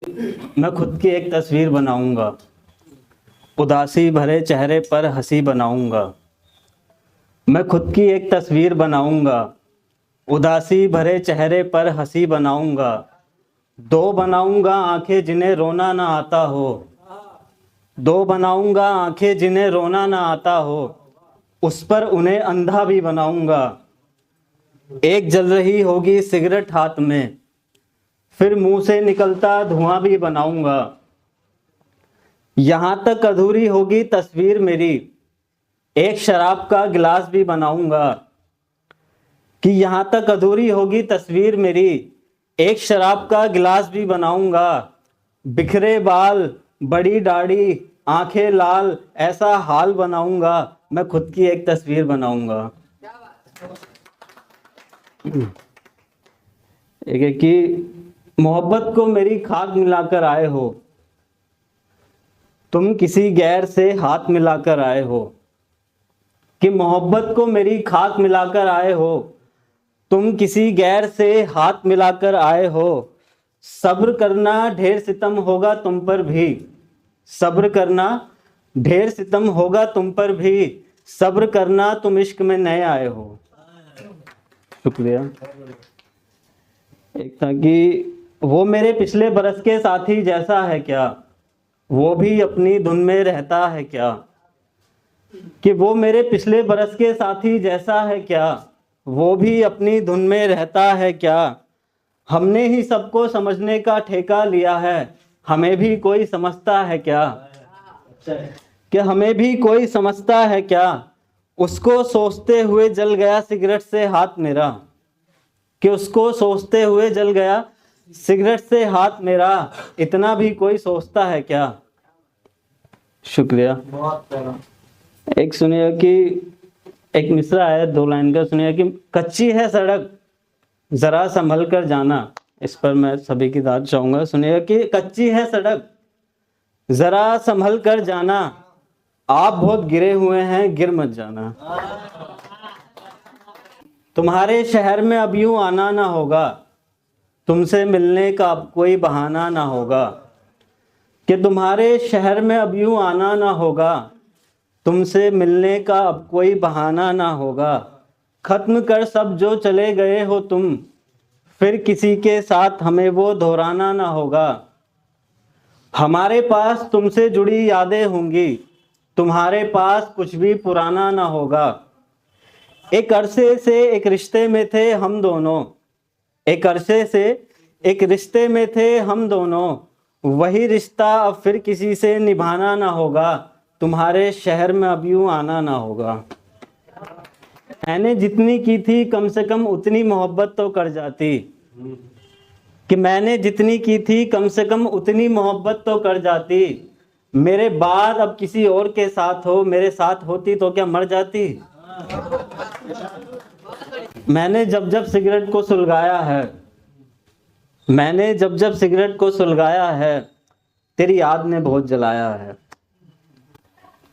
मैं खुद की एक तस्वीर बनाऊंगा, उदासी भरे चेहरे पर हंसी बनाऊंगा। मैं खुद की एक तस्वीर बनाऊंगा, उदासी भरे चेहरे पर हंसी बनाऊंगा। दो बनाऊंगा आंखें जिन्हें रोना ना आता हो, दो बनाऊंगा आंखें जिन्हें रोना ना आता हो। उस पर उन्हें अंधा भी बनाऊंगा। एक जल रही होगी सिगरेट हाथ में, फिर मुंह से निकलता धुआं भी बनाऊंगा। यहां तक अधूरी होगी तस्वीर मेरी, एक शराब का गिलास भी बनाऊंगा। कि यहां तक अधूरी होगी तस्वीर मेरी, एक शराब का गिलास भी बनाऊंगा। बिखरे बाल, बड़ी दाढ़ी, आंखें लाल, ऐसा हाल बनाऊंगा। मैं खुद की एक तस्वीर बनाऊंगा। एक है कि मोहब्बत को मेरी खाक मिलाकर आए हो, तुम किसी गैर से हाथ मिलाकर आए हो। कि मोहब्बत को मेरी खाक मिलाकर आए हो, तुम किसी गैर से हाथ मिलाकर आए हो। सब्र करना ढेर सितम होगा तुम पर भी, सब्र करना ढेर सितम होगा तुम पर भी। सब्र करना तुम इश्क में नए आए हो। शुक्रिया। एक था कि वो मेरे पिछले बरस के साथी जैसा है क्या, वो भी अपनी धुन में रहता है क्या। कि वो मेरे पिछले बरस के साथी जैसा है क्या, वो भी अपनी धुन में रहता है क्या। हमने ही सबको समझने का ठेका लिया है, हमें भी कोई समझता है क्या। कि हमें भी कोई समझता है क्या। उसको सोचते हुए जल गया सिगरेट से हाथ मेरा। कि उसको सोचते हुए जल गया सिगरेट से हाथ मेरा, इतना भी कोई सोचता है क्या। शुक्रिया। एक सुनिए कि एक मिसरा है, 2 लाइन का सुनिए कि कच्ची है सड़क जरा संभल कर जाना। इस पर मैं सभी की दाद चाहूंगा। सुनिए कि कच्ची है सड़क जरा संभल कर जाना, आप बहुत गिरे हुए हैं गिर मत जाना। तुम्हारे शहर में अब यूं आना ना होगा, तुमसे मिलने का अब कोई बहाना ना होगा। कि तुम्हारे शहर में अब यूं आना ना होगा, तुमसे मिलने का अब कोई बहाना ना होगा। खत्म कर सब जो चले गए हो तुम, फिर किसी के साथ हमें वो दोहराना ना होगा। हमारे पास तुमसे जुड़ी यादें होंगी, तुम्हारे पास कुछ भी पुराना ना होगा। एक अरसे से एक रिश्ते में थे हम दोनों, एक अरसे से एक रिश्ते में थे हम दोनों। वही रिश्ता अब फिर किसी से निभाना ना होगा, तुम्हारे शहर में अब यूं आना ना होगा। मैंने जितनी की थी कम से कम उतनी मोहब्बत तो कर जाती। कि मैंने जितनी की थी कम से कम उतनी मोहब्बत तो कर जाती। मेरे बाद अब किसी और के साथ हो, मेरे साथ होती तो क्या मर जाती। मैंने जब जब सिगरेट को सुलगाया है, मैंने जब जब सिगरेट को सुलगाया है, तेरी याद ने बहुत जलाया है।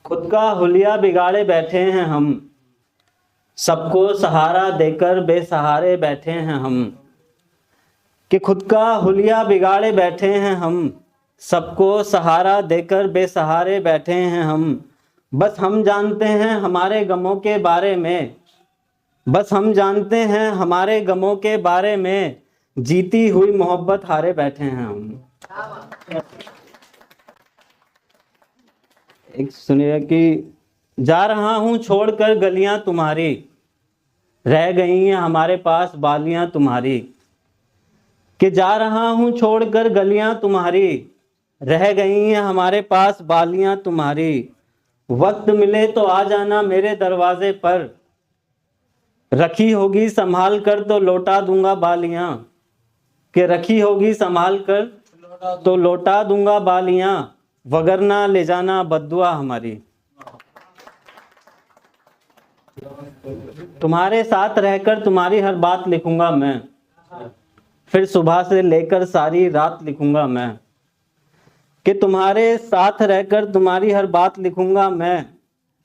खुद का हुलिया बिगाड़े बैठे हैं हम, सबको सहारा देकर बेसहारे बैठे हैं हम। कि खुद का हुलिया बिगाड़े बैठे हैं हम, सबको सहारा देकर बेसहारे बैठे हैं हम। बस हम जानते हैं हमारे गमों के बारे में, बस हम जानते हैं हमारे गमों के बारे में। जीती हुई मोहब्बत हारे बैठे हैं हम। एक सुनिए कि जा रहा हूं छोड़कर गलियां तुम्हारी, रह गई हैं हमारे पास बालियां तुम्हारी। कि जा रहा हूं छोड़कर गलियां तुम्हारी, रह गई हैं हमारे पास बालियां तुम्हारी। वक्त मिले तो आ जाना मेरे दरवाजे पर, रखी होगी संभाल कर तो लौटा दूंगा बालियां। कि रखी होगी संभाल कर तो लौटा दूंगा बालियां, वगरना ले जाना बद्दुआ हमारी। तुम्हारे साथ रहकर तुम्हारी हर बात लिखूंगा मैं, फिर सुबह से लेकर सारी रात लिखूंगा मैं। कि तुम्हारे साथ रहकर तुम्हारी हर बात लिखूंगा मैं,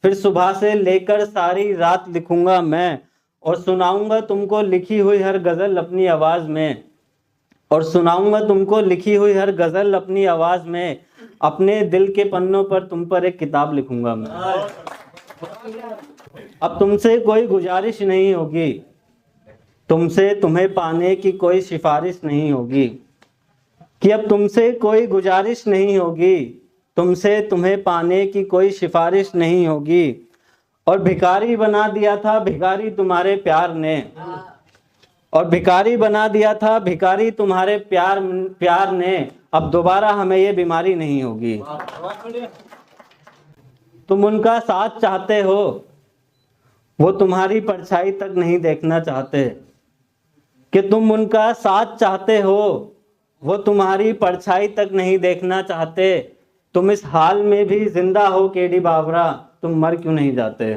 फिर सुबह से लेकर सारी रात लिखूंगा मैं। और सुनाऊंगा तुमको लिखी हुई हर गजल अपनी आवाज में। और सुनाऊंगा तुमको लिखी हुई हर गजल अपनी आवाज में, अपने दिल के पन्नों पर तुम पर एक किताब लिखूंगा मैं। अब तुमसे कोई गुजारिश नहीं होगी, तुमसे तुम्हें पाने की कोई सिफारिश नहीं होगी, कि अब तुमसे कोई गुजारिश नहीं होगी, तुमसे तुम्हें पाने की कोई सिफारिश नहीं होगी। और भिखारी बना दिया था भिखारी तुम्हारे प्यार ने, और भिखारी बना दिया था भिखारी तुम्हारे प्यार ने, अब दोबारा हमें ये बीमारी नहीं होगी। तुम उनका साथ चाहते हो, वो तुम्हारी परछाई तक नहीं देखना चाहते, कि तुम उनका साथ चाहते हो, वो तुम्हारी परछाई तक नहीं देखना चाहते। तुम इस हाल में भी जिंदा हो केडी बावरा, तुम मर क्यों नहीं जाते।